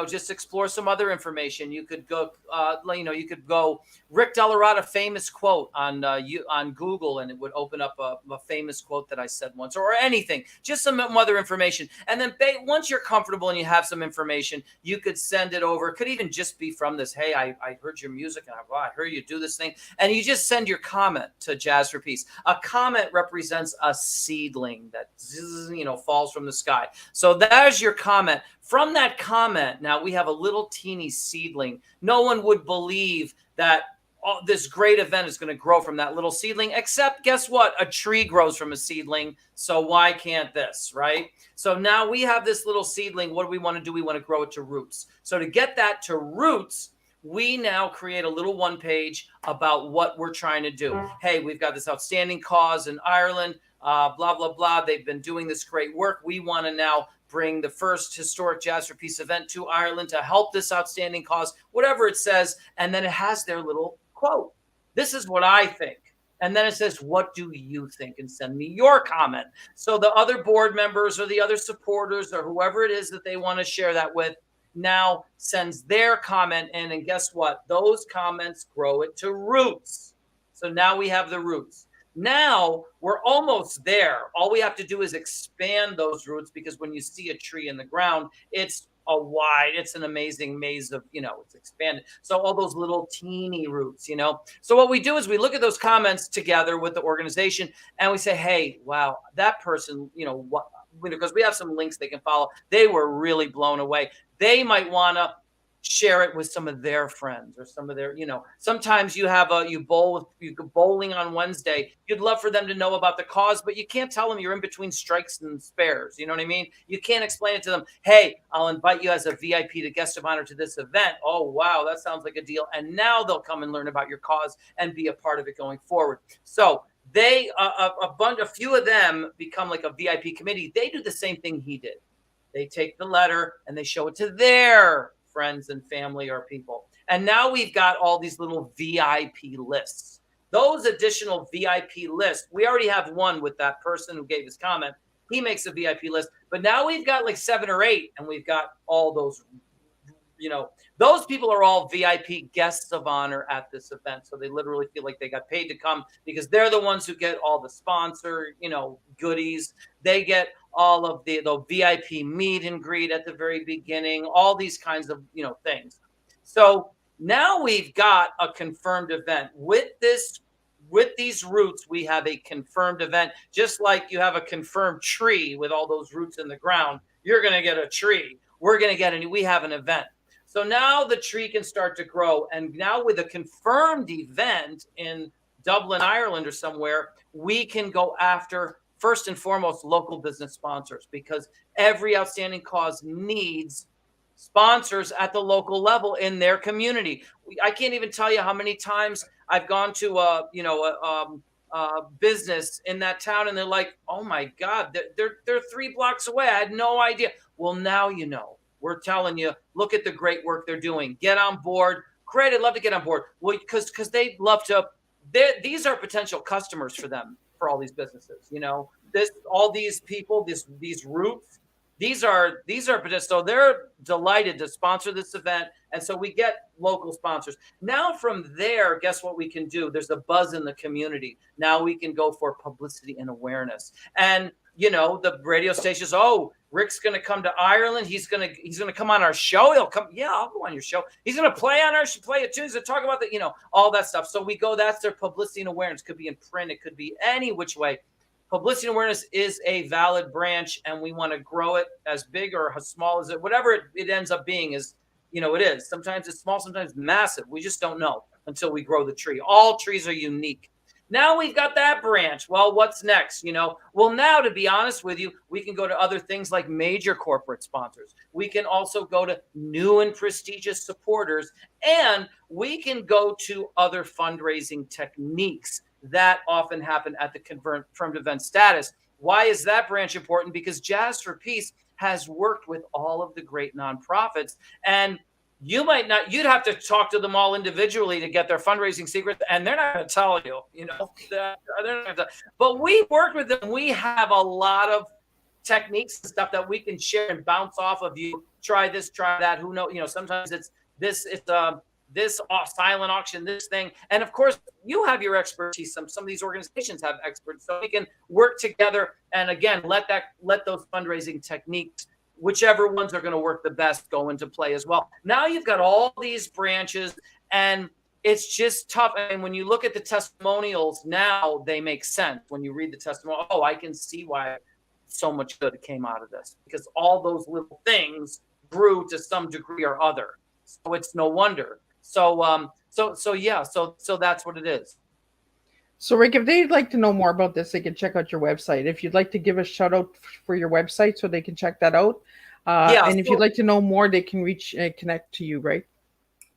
C: just explore some other information. You could go, Rick DellaRatta famous quote on Google, and it would open up a famous quote that I said once, or anything, just some other information. And then once you're comfortable and you have some information, you could send it over. It could even just be from this, hey, I heard your music and I heard you do this thing. And you just send your comment to Jazz for Peace. A comment represents a seedling that, falls from the sky. So there's your comment. From that comment, now we have a little teeny seedling. No one would believe that this great event is going to grow from that little seedling, except guess what? A tree grows from a seedling. So why can't this, right? So now we have this little seedling. What do we want to do? We want to grow it to roots. So to get that to roots, we now create a little one page about what we're trying to do. Hey, we've got this outstanding cause in Ireland, blah, blah, blah. They've been doing this great work. We want to now bring the first historic Jazz for Peace event to Ireland to help this outstanding cause, whatever it says. And then it has their little quote. This is what I think. And then it says, what do you think? And send me your comment. So the other board members or the other supporters or whoever it is that they want to share that with now sends their comment in. And guess what? Those comments grow it to roots. So now we have the roots. Now we're almost there. All we have to do is expand those roots, because when you see a tree in the ground, it's an amazing maze of, it's expanded. So all those little teeny roots, So what we do is we look at those comments together with the organization and we say, hey, wow, that person, because we have some links they can follow. They were really blown away. They might want to share it with some of their friends or some of their, sometimes you have you go bowling on Wednesday. You'd love for them to know about the cause, but you can't tell them you're in between strikes and spares. You know what I mean? You can't explain it to them. Hey, I'll invite you as a VIP to guest of honor to this event. Oh, wow. That sounds like a deal. And now they'll come and learn about your cause and be a part of it going forward. So they, a few of them become like a VIP committee. They do the same thing he did. They take the letter and they show it to their friends and family or people. And now we've got all these little VIP lists. Those additional VIP lists, we already have one with that person who gave his comment. He makes a VIP list, but now we've got like 7 or 8, and we've got all those, those people are all VIP guests of honor at this event. So they literally feel like they got paid to come because they're the ones who get all the sponsor, goodies. They get all of the VIP meet and greet at the very beginning, all these kinds of, things. So now we've got a confirmed event with these roots. We have a confirmed event, just like you have a confirmed tree with all those roots in the ground. You're going to get a tree. We're going to get we have an event. So now the tree can start to grow. And now with a confirmed event in Dublin, Ireland or somewhere, we can go after, first and foremost, local business sponsors, because every outstanding cause needs sponsors at the local level in their community. I can't even tell you how many times I've gone to a business in that town, and they're like, "Oh my God, they're 3 blocks away. I had no idea." Well, now you know. We're telling you, look at the great work they're doing. Get on board. Great, I'd love to get on board. Well, because they love to. These are potential customers for them, for all these businesses. All these people, these roots. These are potential. So they're delighted to sponsor this event. And so we get local sponsors. Now from there, guess what we can do? There's a buzz in the community. Now we can go for publicity and awareness. And, the radio stations, Rick's going to come to Ireland. He's going to come on our show. He'll come. Yeah, I'll go on your show. He's going to play on our show, play it too. He's going to talk about all that stuff. So we go, that's their publicity and awareness. Could be in print. It could be any which way. Publicity and awareness is a valid branch, and we want to grow it as big or as small as whatever it ends up being is, it is. Sometimes it's small, sometimes massive. We just don't know until we grow the tree. All trees are unique. Now we've got that branch. Well, what's next? Well, now, to be honest with you, we can go to other things like major corporate sponsors. We can also go to new and prestigious supporters, and we can go to other fundraising techniques that often happen at the confirmed event status. Why is that branch important? Because Jazz for Peace has worked with all of the great nonprofits, and you'd have to talk to them all individually to get their fundraising secrets, and they're not going to tell you, they're not gonna but we worked with them. We have a lot of techniques and stuff that we can share and bounce off of you. Try this, try that. Who knows? Sometimes it's this silent auction, this thing. And of course, you have your expertise. Some of these organizations have experts, so we can work together. And again, let those fundraising techniques, whichever ones are going to work the best, go into play as well. Now you've got all these branches, and it's just tough. And when you look at the testimonials now, they make sense. When you read the testimonial, I can see why so much good came out of this, because all those little things grew to some degree or other. So it's no wonder. So that's what it is.
B: So Rick, if they'd like to know more about this, they can check out your website. If you'd like to give a shout out for your website so they can check that out. And if you'd like to know more, they can connect to you, right?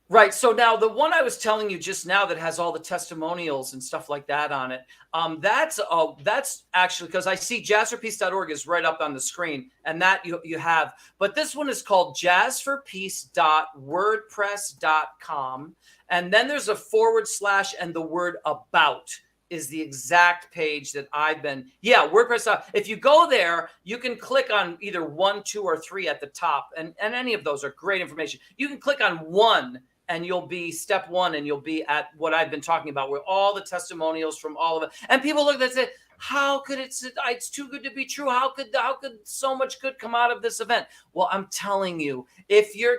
C: Right. So now the one I was telling you just now that has all the testimonials and stuff like that on it, that's actually, because I see jazzforpeace.org is right up on the screen, and that you have. But this one is called jazzforpeace.wordpress.com. And then there's a / and the word about is the exact page that I've been. Yeah, WordPress. If you go there, you can click on either 1, 2, or 3 at the top. And any of those are great information. You can click on 1 and you'll be step 1 and you'll be at what I've been talking about, where all the testimonials from all of it. And people look at it and say, how could it's too good to be true? How could so much good come out of this event? Well, I'm telling you, if you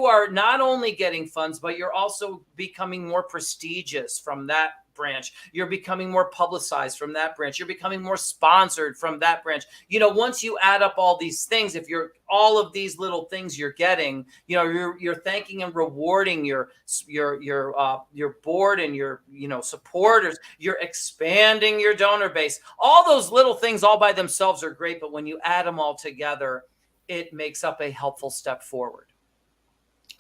C: are not only getting funds, but you're also becoming more prestigious from that branch, you're becoming more publicized from that branch, you're becoming more sponsored from that branch. Once you add up all these things, if you're all of these little things you're getting, you're thanking and rewarding your board and your supporters, you're expanding your donor base. All those little things all by themselves are great, but when you add them all together, it makes up a helpful step forward.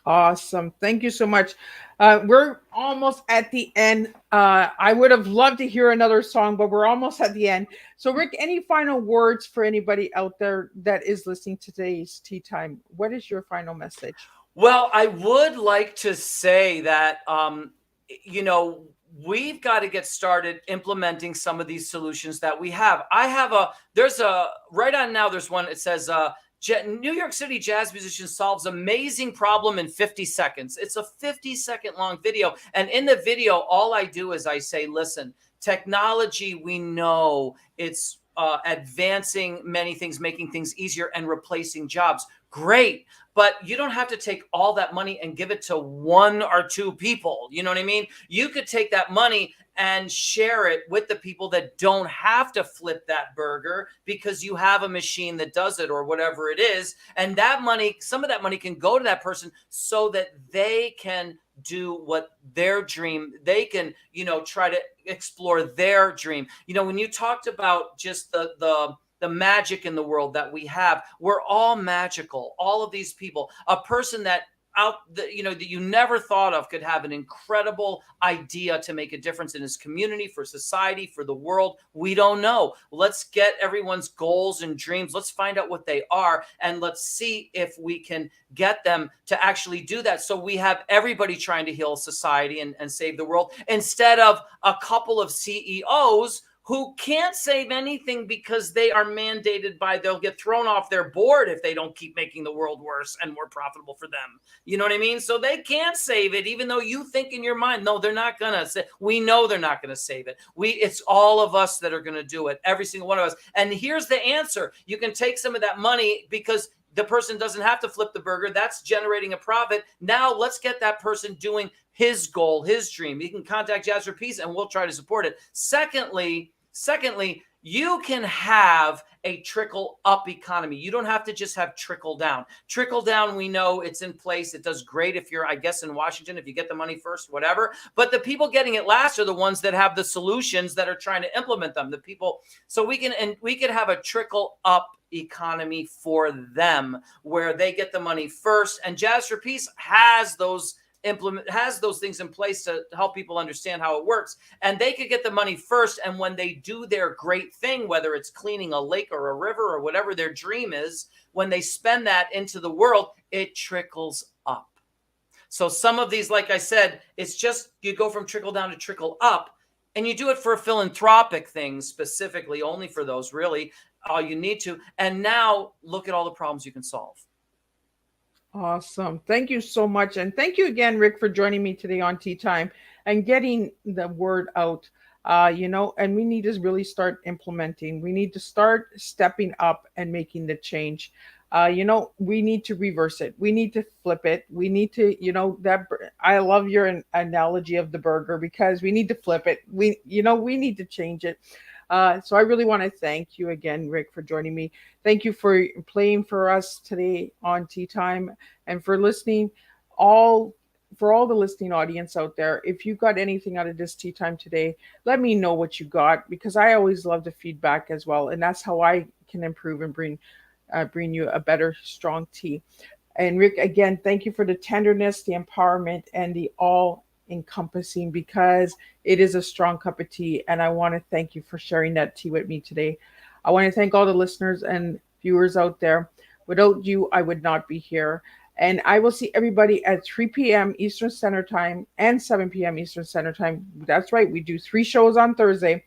B: Awesome. Thank you so much. We're almost at the end. I would have loved to hear another song, but we're almost at the end. So Rick, any final words for anybody out there that is listening to today's Tea Time? What is your final message? Well, I would like to say that, we've got to get started implementing some of these solutions that we have. Right on now, there's one, it says,
C: New York City jazz musician solves amazing problem in 50 seconds. It's a 50-second long video. And in the video, all I do is I say, listen, technology, we know it's advancing many things, making things easier and replacing jobs. Great. But you don't have to take all that money and give it to one or two people. You know what I mean? You could take that money and share it with the people that don't have to flip that burger because you have a machine that does it or whatever it is. And that money, some of that money can go to that person so that they can do what their dream, they can, try to explore their dream. When you talked about just the magic in the world that we have, we're all magical. All of these people, a person that that you never thought of could have an incredible idea to make a difference in his community, for society, for the world. We don't know. Let's get everyone's goals and dreams. Let's find out what they are, and let's see if we can get them to actually do that. So we have everybody trying to heal society and save the world, instead of a couple of CEOs who can't save anything because they are mandated they'll get thrown off their board if they don't keep making the world worse and more profitable for them. You know what I mean? So they can't save it, even though you think in your mind, no, they're not going to. We know they're not going to save it. It's all of us that are going to do it, every single one of us. And here's the answer. You can take some of that money because the person doesn't have to flip the burger. That's generating a profit. Now let's get that person doing his goal, his dream. You can contact Jazz for Peace and we'll try to support it. Secondly, you can have a trickle up economy. You don't have to just have trickle down. Trickle down, we know it's in place. It does great if you're, I guess, in Washington, if you get the money first, whatever. But the people getting it last are the ones that have the solutions that are trying to implement them. The people, so we could have a trickle up economy for them where they get the money first. And Jazz for Peace has those things in place to help people understand how it works, and they could get the money first. And when they do their great thing, whether it's cleaning a lake or a river or whatever their dream is, when they spend that into the world, it trickles up. So some of these, like I said, it's just you go from trickle down to trickle up, and you do it for philanthropic things specifically, only for those really all you need to. And now look at all the problems you can solve.
B: Awesome. Thank you so much. And thank you again, Rick, for joining me today on Tea Time and getting the word out. And we need to really start implementing. We need to start stepping up and making the change. We need to reverse it. We need to flip it. We need to, I love your analogy of the burger, because we need to flip it. We need to change it. So I really want to thank you again, Rick, for joining me. Thank you for playing for us today on Tea Time, and for listening. For all the listening audience out there, if you got anything out of this Tea Time today, let me know what you got, because I always love the feedback as well, and that's how I can improve and bring you a better, strong tea. And Rick, again, thank you for the tenderness, the empowerment, and the all-encompassing, because it is a strong cup of tea. And I want to thank you for sharing that tea with me today. I want to thank all the listeners and viewers out there. Without you, I would not be here. And I will see everybody at 3 p.m. Eastern Standard Time and 7 p.m. Eastern Standard Time. That's right. We do 3 shows on Thursday.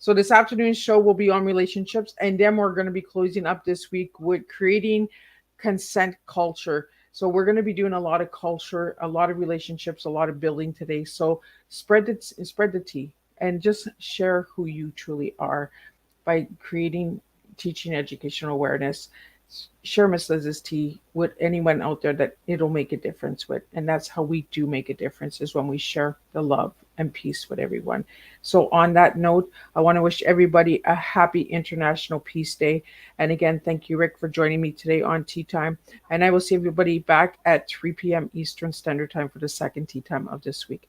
B: So this afternoon's show will be on relationships. And then we're going to be closing up this week with creating consent culture. So we're going to be doing a lot of culture, a lot of relationships, a lot of building today. So spread the tea and just share who you truly are by creating, teaching, educational awareness. Share Miss Liz's tea with anyone out there that it'll make a difference with. And that's how we do make a difference, is when we share the love and peace with everyone. So on that note, I want to wish everybody a happy International Peace Day. And again, thank you, Rick, for joining me today on Tea Time. And I will see everybody back at 3 p.m. Eastern Standard Time for the second Tea Time of this week.